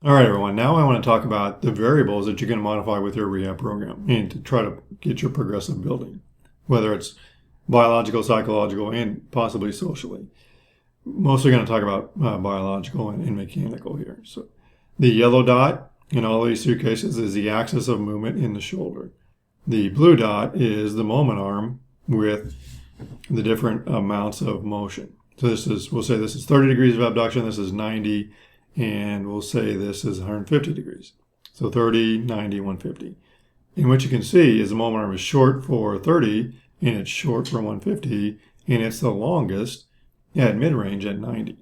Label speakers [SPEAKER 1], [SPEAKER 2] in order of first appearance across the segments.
[SPEAKER 1] All right, everyone. Now I want to talk about the variables that you can modify with your rehab program and to try to get your progressive building, whether it's biological, psychological, and possibly socially. Mostly going to talk about biological and mechanical here. So the yellow dot in all these two cases is the axis of movement in the shoulder. The blue dot is the moment arm with the different amounts of motion. So we'll say this is 30 degrees of abduction, this is 90, and we'll say this is 150 degrees. So 30, 90, 150. And what you can see is the moment arm is short for 30, and it's short for 150, and it's the longest at mid-range at 90.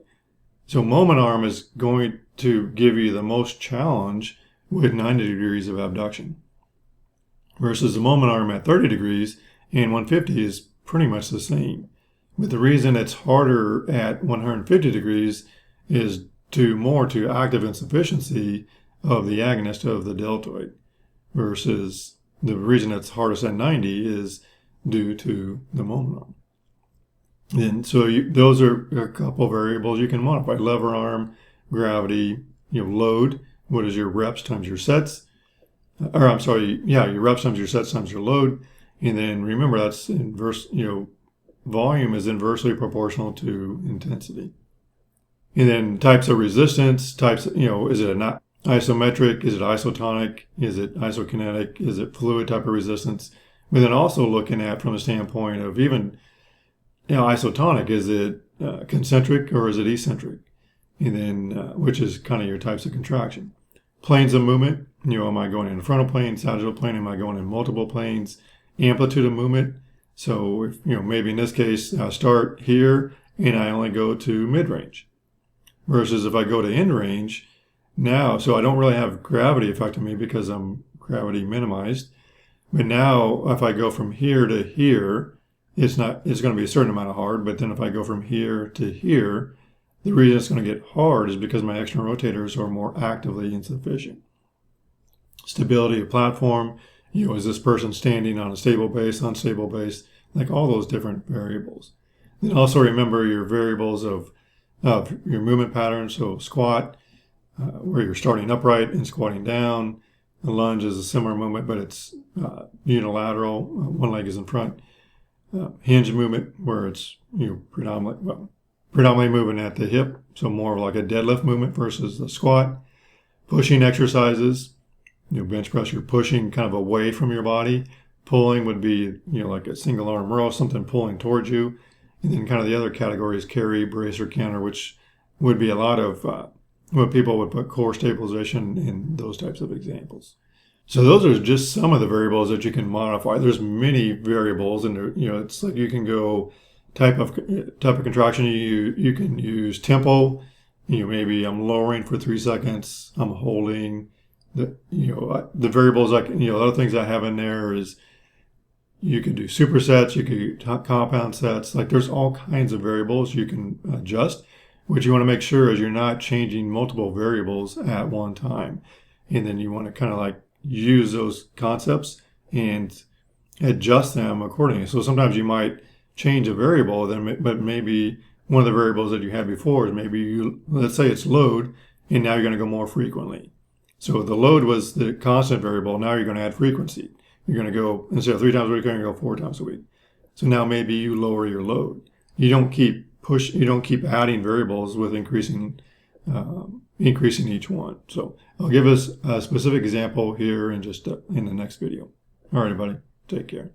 [SPEAKER 1] So moment arm is going to give you the most challenge with 90 degrees of abduction. Versus the moment arm at 30 degrees and 150 is pretty much the same. But the reason it's harder at 150 degrees is more to active insufficiency of the agonist of the deltoid, versus the reason it's hardest at 90 is due to the moment arm. And so those are a couple variables you can modify: lever arm, gravity, load. What is your reps times your sets? Your reps times your sets times your load. And then remember that's inverse. Volume is inversely proportional to intensity. And then types of resistance, is it not isometric? Is it isotonic? Is it isokinetic? Is it fluid type of resistance? But then also looking at from the standpoint of even, isotonic, is it concentric or is it eccentric? And then, which is kind of your types of contraction. Planes of movement, am I going in the frontal plane, sagittal plane? Am I going in multiple planes? Amplitude of movement. So, if, maybe in this case, I start here and I only go to mid-range. Versus if I go to end range now, so I don't really have gravity affecting me because I'm gravity minimized. But now if I go from here to here, it's going to be a certain amount of hard. But then if I go from here to here, the reason it's going to get hard is because my external rotators are more actively insufficient. Stability of platform, is this person standing on a stable base, unstable base, like all those different variables. Then also remember your variables of your movement pattern. So squat, where you're starting upright and squatting down. The lunge is a similar movement, but it's unilateral. One leg is in front. Hinge movement, where it's predominantly moving at the hip, so more like a deadlift movement versus a squat. Pushing exercises, bench press, you're pushing kind of away from your body. Pulling would be like a single arm row, something pulling towards you. And then kind of the other category is carry, brace, or counter, which would be a lot of what people would put core stabilization in those types of examples. So those are just some of the variables that you can modify. There's many variables, and it's like you can go type of contraction. You can use tempo. Maybe I'm lowering for 3 seconds. I'm holding. The variables other things I have in there is. You can do supersets, you can do compound sets. Like there's all kinds of variables you can adjust. What you want to make sure is you're not changing multiple variables at one time. And then you want to kind of like use those concepts and adjust them accordingly. So sometimes you might change a variable, but maybe one of the variables that you had before is let's say it's load, and now you're going to go more frequently. So the load was the constant variable. Now you're going to add frequency. You're going to go, instead of 3 times a week, you're going to go 4 times a week. So now maybe you lower your load. You don't keep adding variables with increasing each one. So I'll give us a specific example here in the next video. All right, everybody, take care.